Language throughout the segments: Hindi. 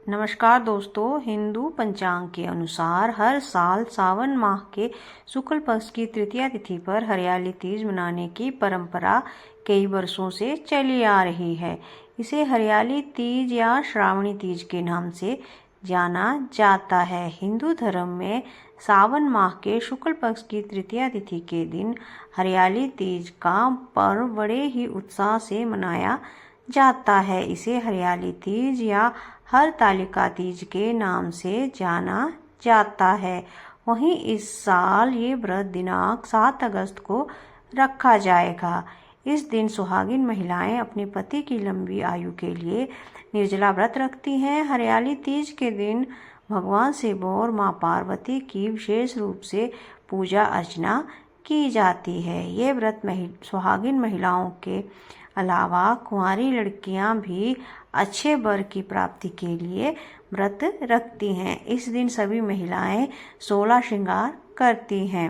नमस्कार दोस्तों, हिंदू पंचांग के अनुसार हर साल सावन माह के शुक्ल पक्ष की तृतीया तिथि पर हरियाली तीज मनाने की परंपरा कई वर्षों से चली आ रही है। इसे हरियाली तीज या श्रावणी तीज के नाम से जाना जाता है। हिंदू धर्म में सावन माह के शुक्ल पक्ष की तृतीया तिथि के दिन हरियाली तीज का पर्व बड़े ही उत्साह से मनाया जाता है। इसे हरियाली तीज या हरतालिका तीज के नाम से जाना जाता है। वहीं इस साल ये व्रत दिनांक 7 अगस्त को रखा जाएगा। इस दिन सुहागिन महिलाएं अपने पति की लंबी आयु के लिए निर्जला व्रत रखती हैं। हरियाली तीज के दिन भगवान शिव और मां पार्वती की विशेष रूप से पूजा अर्चना की जाती है। ये व्रत सुहागिन महिलाओं के अलावा कुंवारी लड़कियां भी अच्छे वर की प्राप्ति के लिए व्रत रखती हैं। इस दिन सभी महिलाएं 16 श्रृंगार करती हैं।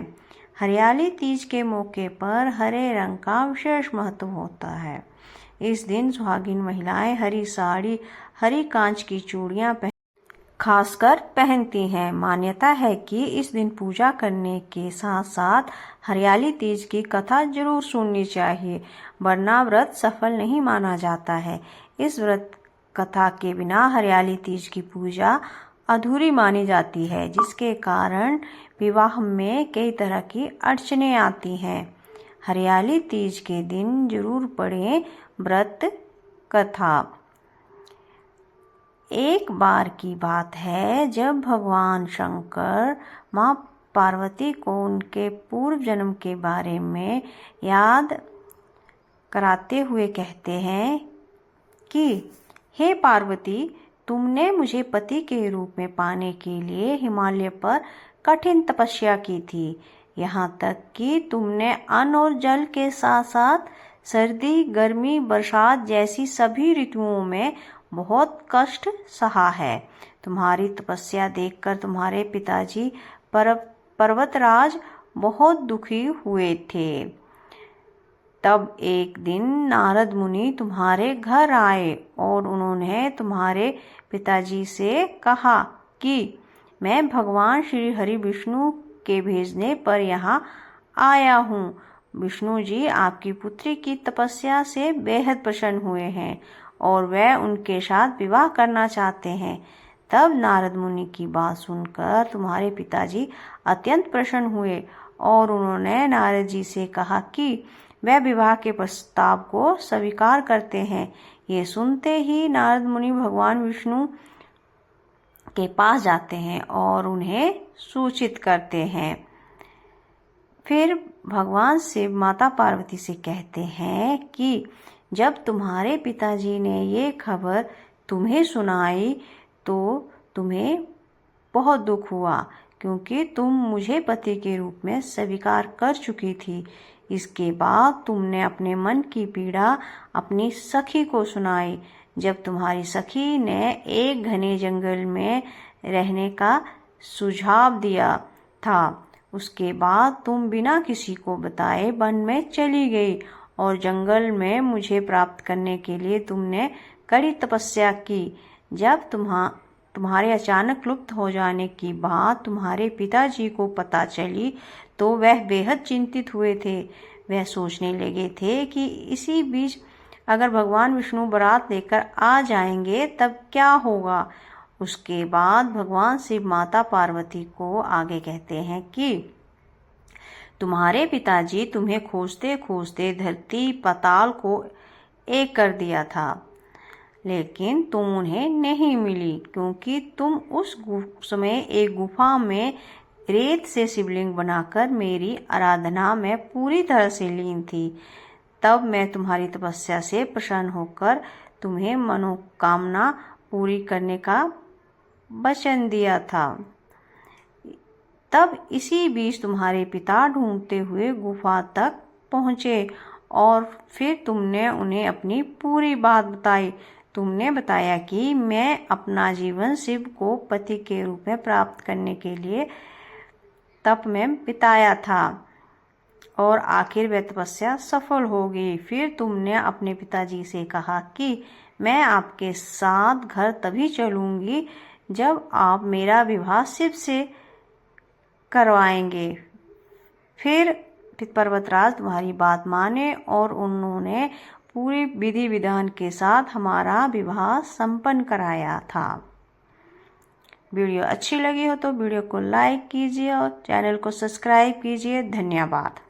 हरियाली तीज के मौके पर हरे रंग का विशेष महत्व होता है। इस दिन सुहागिन महिलाएं हरी साड़ी, हरी कांच की चूड़ियां खासकर पहनती हैं। मान्यता है कि इस दिन पूजा करने के साथ साथ हरियाली तीज की कथा जरूर सुननी चाहिए, वरना व्रत सफल नहीं माना जाता है। इस व्रत कथा के बिना हरियाली तीज की पूजा अधूरी मानी जाती है, जिसके कारण विवाह में कई तरह की अड़चनें आती हैं। हरियाली तीज के दिन जरूर पढ़ें व्रत कथा। एक बार की बात है जब भगवान शंकर मां पार्वती को उनके पूर्व जन्म के बारे में याद कराते हुए कहते हैं कि हे पार्वती, तुमने मुझे पति के रूप में पाने के लिए हिमालय पर कठिन तपस्या की थी। यहाँ तक कि तुमने अन्न और जल के साथ साथ सर्दी, गर्मी, बरसात जैसी सभी ऋतुओं में बहुत कष्ट सहा है। तुम्हारी तपस्या देखकर तुम्हारे पिताजी पर्वतराज बहुत दुखी हुए थे। तब एक दिन नारद मुनि तुम्हारे घर आए और उन्होंने तुम्हारे पिताजी से कहा कि मैं भगवान श्री हरि विष्णु के भेजने पर यहाँ आया हूँ। विष्णु जी आपकी पुत्री की तपस्या से बेहद प्रसन्न हुए हैं और वह उनके साथ विवाह करना चाहते हैं। तब नारद मुनि की बात सुनकर तुम्हारे पिताजी अत्यंत प्रसन्न हुए और उन्होंने नारद जी से कहा कि वह विवाह के प्रस्ताव को स्वीकार करते हैं। ये सुनते ही नारद मुनि भगवान विष्णु के पास जाते हैं और उन्हें सूचित करते हैं। फिर भगवान शिव माता पार्वती से कहते हैं कि जब तुम्हारे पिताजी ने ये खबर तुम्हें सुनाई तो तुम्हें बहुत दुख हुआ, क्योंकि तुम मुझे पति के रूप में स्वीकार कर चुकी थी। इसके बाद तुमने अपने मन की पीड़ा अपनी सखी को सुनाई। जब तुम्हारी सखी ने एक घने जंगल में रहने का सुझाव दिया था, उसके बाद तुम बिना किसी को बताए वन में चली गई और जंगल में मुझे प्राप्त करने के लिए तुमने कड़ी तपस्या की। जब तुम्हारे अचानक लुप्त हो जाने की बात तुम्हारे पिताजी को पता चली तो वह बेहद चिंतित हुए थे। वह सोचने लगे थे कि इसी बीच अगर भगवान विष्णु बारात लेकर आ जाएंगे तब क्या होगा। उसके बाद भगवान शिव माता पार्वती को आगे कहते हैं कि तुम्हारे पिताजी तुम्हें खोजते खोजते धरती पाताल को एक कर दिया था, लेकिन तुम उन्हें नहीं मिली, क्योंकि तुम उस समय एक गुफा में रेत से शिवलिंग बनाकर मेरी आराधना में पूरी तरह से लीन थी। तब मैं तुम्हारी तपस्या से प्रसन्न होकर तुम्हें मनोकामना पूरी करने का वचन दिया था। तब इसी बीच तुम्हारे पिता ढूंढते हुए गुफा तक पहुँचे और फिर तुमने उन्हें अपनी पूरी बात बताई। तुमने बताया कि मैं अपना जीवन शिव को पति के रूप में प्राप्त करने के लिए तप में बिताया था और आखिर वह तपस्या सफल हो गई। फिर तुमने अपने पिताजी से कहा कि मैं आपके साथ घर तभी चलूँगी जब आप मेरा विवाह शिव से करवाएंगे। फिर पर्वतराज तुम्हारी बात माने और उन्होंने पूरी विधि विधान के साथ हमारा विवाह संपन्न कराया था। वीडियो अच्छी लगी हो तो वीडियो को लाइक कीजिए और चैनल को सब्सक्राइब कीजिए। धन्यवाद।